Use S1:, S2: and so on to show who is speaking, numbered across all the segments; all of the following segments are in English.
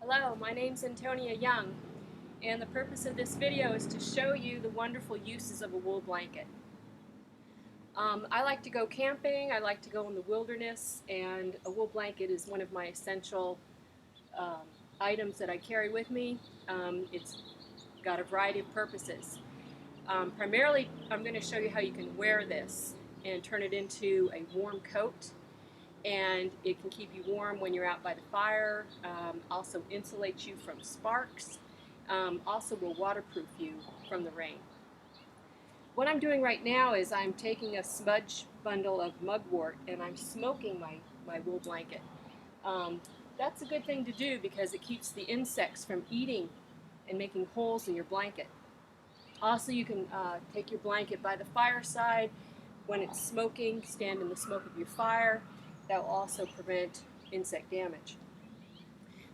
S1: Hello, my name's Antonia Young, and the purpose of this video is to show you the wonderful uses of a wool blanket. I like to go camping, I like to go in the wilderness, and a wool blanket is one of my essential um, items that I carry with me. It's got a variety of purposes. Primarily, I'm going to show you how you can wear this and turn it into a warm coat, and it can keep you warm when you're out by the fire, also insulates you from sparks, also will waterproof you from the rain. What I'm doing right now is I'm taking a smudge bundle of mugwort and I'm smoking my wool blanket. That's a good thing to do because it keeps the insects from eating and making holes in your blanket. Also, you can take your blanket by the fireside when it's smoking, stand in the smoke of your fire. That will also prevent insect damage.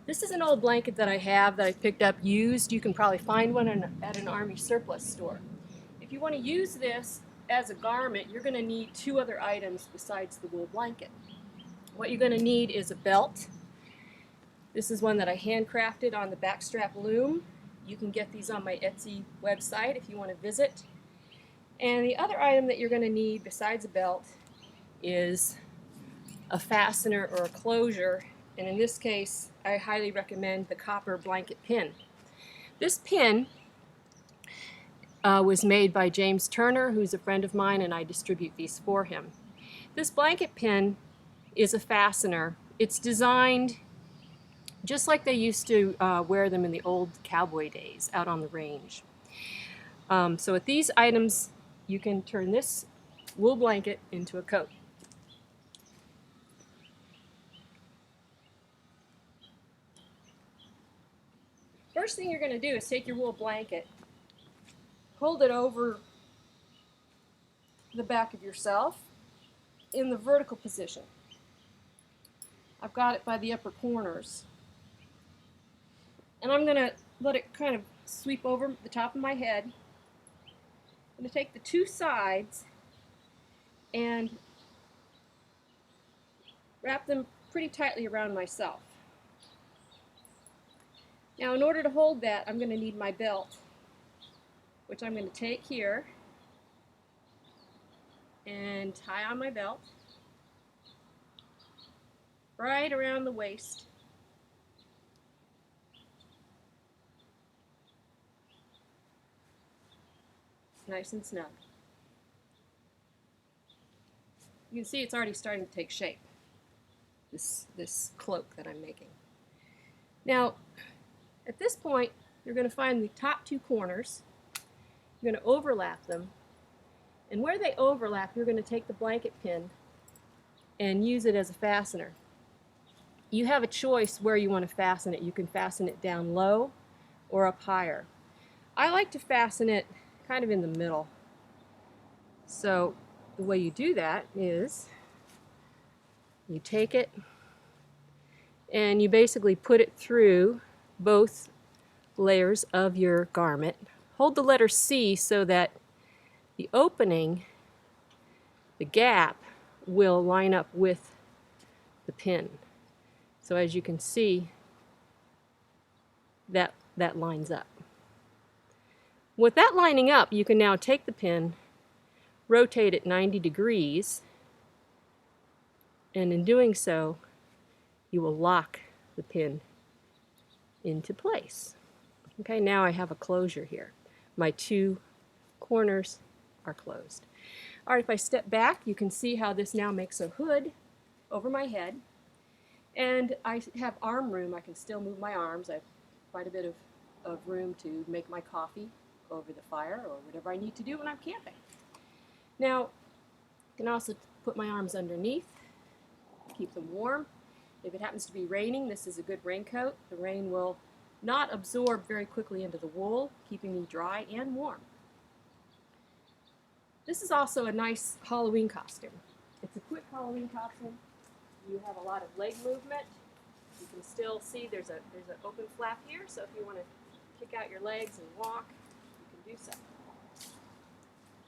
S1: This is an old blanket that I have that I picked up used. You can probably find one at an Army surplus store. If you want to use this as a garment, you're going to need two other items besides the wool blanket. What you're going to need is a belt. This is one that I handcrafted on the backstrap loom. You can get these on my Etsy website if you want to visit. And the other item that you're going to need besides a belt is a fastener or a closure, and in this case I highly recommend the copper blanket pin. This pin was made by James Turner, who's a friend of mine, and I distribute these for him. This blanket pin is a fastener. It's designed just like they used to wear them in the old cowboy days out on the range. So with these items you can turn this wool blanket into a coat. First thing you're going to do is take your wool blanket, hold it over the back of yourself in the vertical position. I've got it by the upper corners. And I'm going to let it kind of sweep over the top of my head. I'm going to take the two sides and wrap them pretty tightly around myself. Now, in order to hold that, I'm going to need my belt, which I'm going to take here and tie on my belt right around the waist. Nice and snug. You can see it's already starting to take shape, this cloak that I'm making. Now, at this point, you're going to find the top two corners. You're going to overlap them, and where they overlap, you're going to take the blanket pin and use it as a fastener. You have a choice where you want to fasten it. You can fasten it down low or up higher. I like to fasten it kind of in the middle. So the way you do that is you take it and you basically put it through both layers of your garment. Hold the letter C so that the opening, the gap, will line up with the pin. So as you can see, that lines up. With that lining up, you can now take the pin, rotate it 90 degrees, and in doing so, you will lock the pin into place. Okay, now I have a closure here. My two corners are closed. All right, if I step back, you can see how this now makes a hood over my head. And I have arm room. I can still move my arms. I have quite a bit of room to make my coffee over the fire or whatever I need to do when I'm camping. Now, I can also put my arms underneath, keep them warm. If it happens to be raining, this is a good raincoat. The rain will not absorb very quickly into the wool, keeping me dry and warm. This is also a nice Halloween costume. It's a quick Halloween costume. You have a lot of leg movement. You can still see there's an open flap here, so if you want to kick out your legs and walk, you can do so.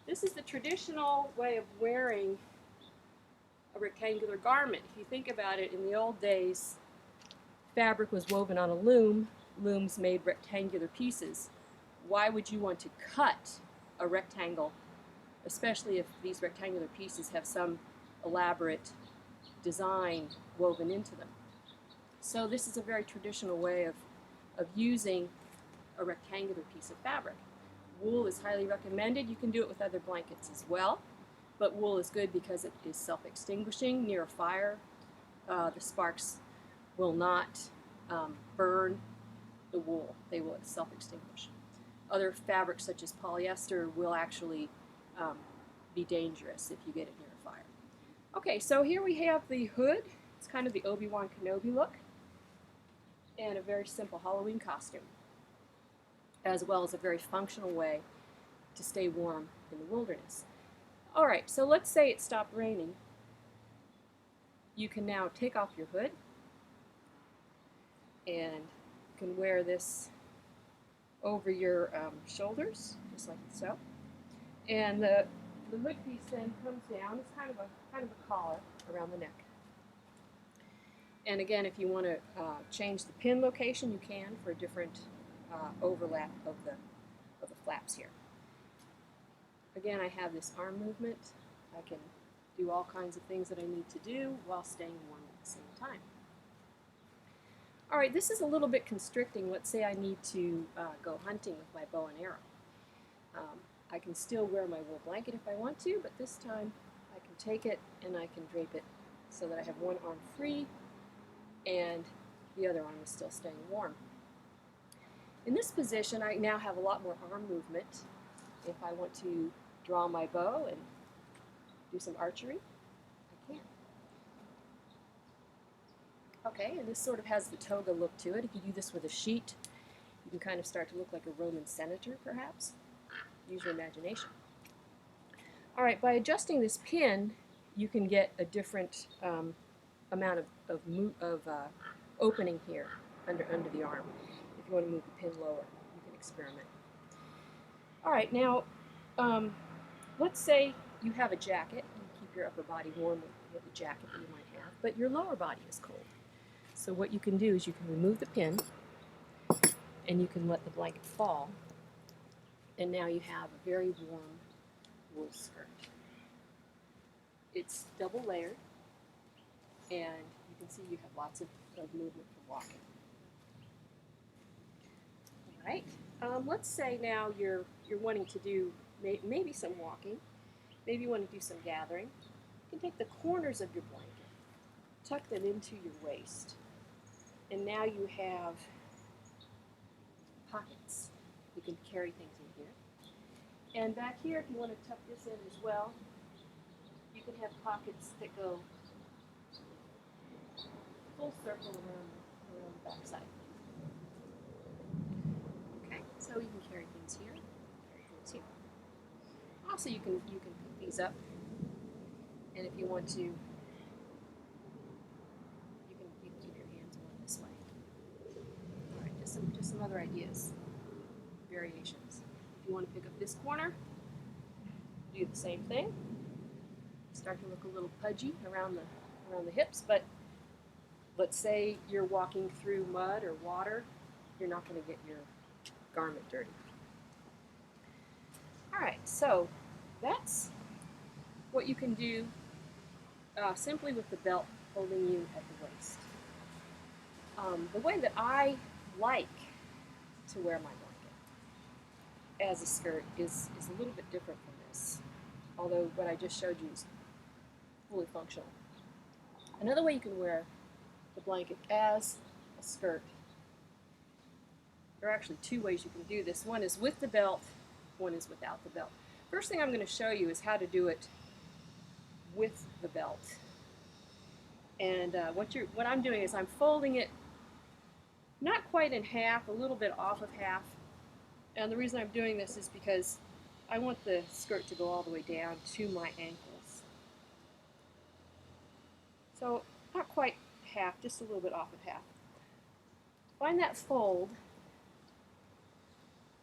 S1: This is the traditional way of wearing a rectangular garment. If you think about it, in the old days, fabric was woven on a loom, looms made rectangular pieces. Why would you want to cut a rectangle, especially if these rectangular pieces have some elaborate design woven into them? So this is a very traditional way of using a rectangular piece of fabric. Wool is highly recommended. You can do it with other blankets as well, but wool is good because it is self-extinguishing. Near a fire, the sparks will not burn the wool. They will self-extinguish. Other fabrics such as polyester will actually be dangerous if you get it near a fire. Okay, so here we have the hood. It's kind of the Obi-Wan Kenobi look, and a very simple Halloween costume, as well as a very functional way to stay warm in the wilderness. All right, so let's say it stopped raining. You can now take off your hood, and you can wear this over your shoulders, just like so. And the hood piece then comes down. It's kind of a collar around the neck. And again, if you want to change the pin location, you can for a different overlap of the flaps here. Again, I have this arm movement. I can do all kinds of things that I need to do while staying warm at the same time. All right, this is a little bit constricting. Let's say I need to go hunting with my bow and arrow. I can still wear my wool blanket if I want to, but this time I can take it and I can drape it so that I have one arm free and the other arm is still staying warm. In this position, I now have a lot more arm movement. If I want to draw my bow and do some archery, I can. Okay, and this sort of has the toga look to it. If you do this with a sheet, you can kind of start to look like a Roman senator, perhaps. Use your imagination. All right, by adjusting this pin, you can get a different amount of opening here under the arm. If you want to move the pin lower, you can experiment. All right, now let's say you have a jacket. You keep your upper body warm with the jacket that you might have, but your lower body is cold. So what you can do is you can remove the pin, and you can let the blanket fall, and now you have a very warm wool skirt. It's double layered, and you can see you have lots of movement for walking. All right. Let's say now you're wanting to do maybe some walking, maybe you want to do some gathering. You can take the corners of your blanket, tuck them into your waist, and now you have pockets. You can carry things in here. And back here, if you want to tuck this in as well, you can have pockets that go full circle around the back side. Okay, so you can carry things here, carry things here. Also, you can pick these up, and if you want to, you can keep your hands going this way. All right, just some other ideas, variations. If you want to pick up this corner, do the same thing. Start to look a little pudgy around the hips, but let's say you're walking through mud or water, you're not going to get your garment dirty. All right, so that's what you can do simply with the belt holding you at the waist. The way that I like to wear my blanket as a skirt is a little bit different from this, although what I just showed you is fully functional. Another way you can wear the blanket as a skirt, there are actually two ways you can do this. One is with the belt, one is without the belt. First thing I'm going to show you is how to do it with the belt. And what I'm doing is I'm folding it not quite in half, a little bit off of half. And the reason I'm doing this is because I want the skirt to go all the way down to my ankles. So not quite half, just a little bit off of half. Find that fold,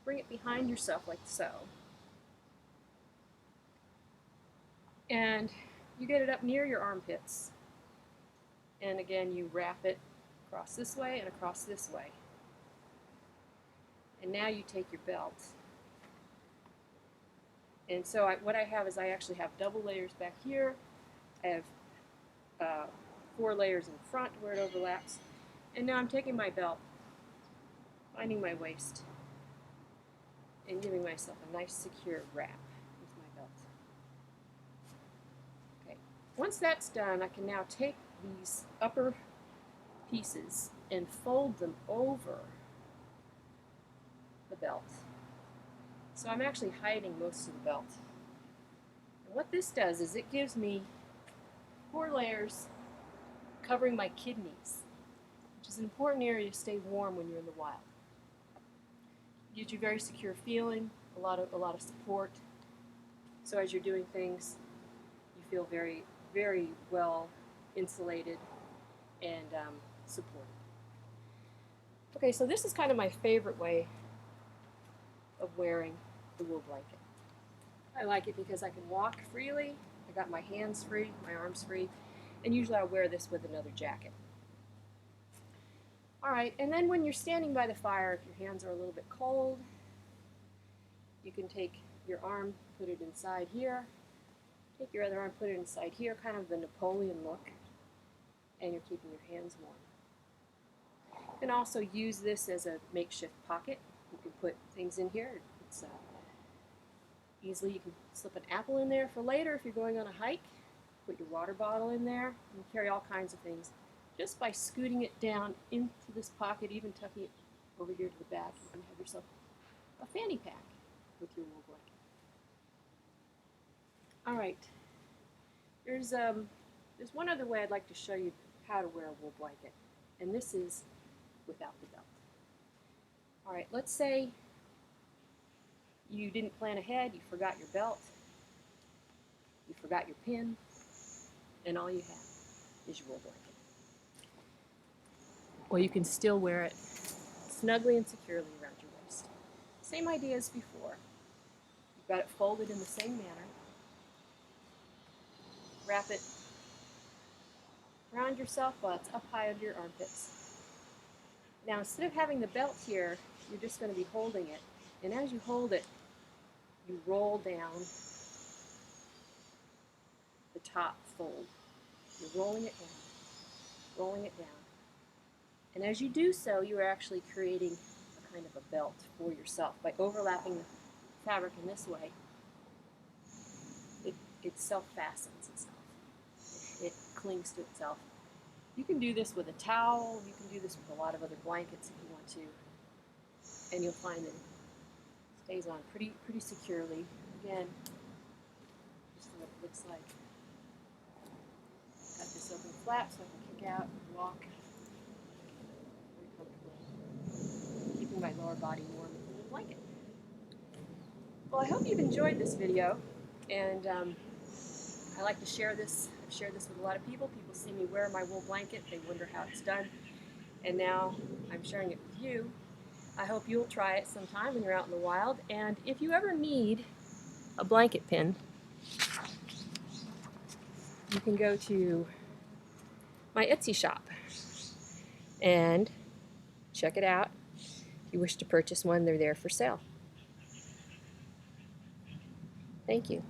S1: bring it behind yourself like so, and you get it up near your armpits, and again you wrap it across this way and across this way. And now you take your belt. And so what I have is I actually have double layers back here. I have 4 layers in front where it overlaps. And now I'm taking my belt, finding my waist, and giving myself a nice secure wrap with my belt. Okay. Once that's done, I can now take these upper pieces and fold them over the belt. So I'm actually hiding most of the belt. And what this does is it gives me 4 layers covering my kidneys, which is an important area to stay warm when you're in the wild. It gives you a very secure feeling, a lot of support. So as you're doing things, you feel very, very well insulated and supported. Okay, so this is kind of my favorite way of wearing the wool blanket. I like it because I can walk freely, I got my hands free, my arms free, and usually I wear this with another jacket. Alright, and then when you're standing by the fire, if your hands are a little bit cold, you can take your arm, put it inside here, take your other arm, put it inside here, kind of the Napoleon look, and you're keeping your hands warm. You can also use this as a makeshift pocket. You can put things in here. It's easily, you can slip an apple in there for later if you're going on a hike. Put your water bottle in there. You can carry all kinds of things just by scooting it down into this pocket, even tucking it over here to the back. You can have yourself a fanny pack with your wool blanket. All right, there's one other way I'd like to show you how to wear a wool blanket, and this is without the belt. All right, let's say you didn't plan ahead, you forgot your belt, you forgot your pin, and all you have is your wool blanket. Well, you can still wear it snugly and securely around your waist. Same idea as before. You've got it folded in the same manner. Wrap it around yourself while it's up high under your armpits. Now, instead of having the belt here, you're just going to be holding it. And as you hold it, you roll down the top fold. You're rolling it down, rolling it down. And as you do so, you are actually creating a kind of a belt for yourself. By overlapping the fabric in this way, it self-fastens itself. It clings to itself. You can do this with a towel. You can do this with a lot of other blankets if you want to. And you'll find that it stays on pretty securely. Again, just what it looks like. Got this open flap so I can kick out and walk very comfortably, keeping my lower body warm with the blanket. Well, I hope you've enjoyed this video, and I like to share this. I've shared this with a lot of people. People see me wear my wool blanket, they wonder how it's done, and now I'm sharing it with you. I hope you'll try it sometime when you're out in the wild, and if you ever need a blanket pin, you can go to my Etsy shop and check it out. If you wish to purchase one, they're there for sale. Thank you.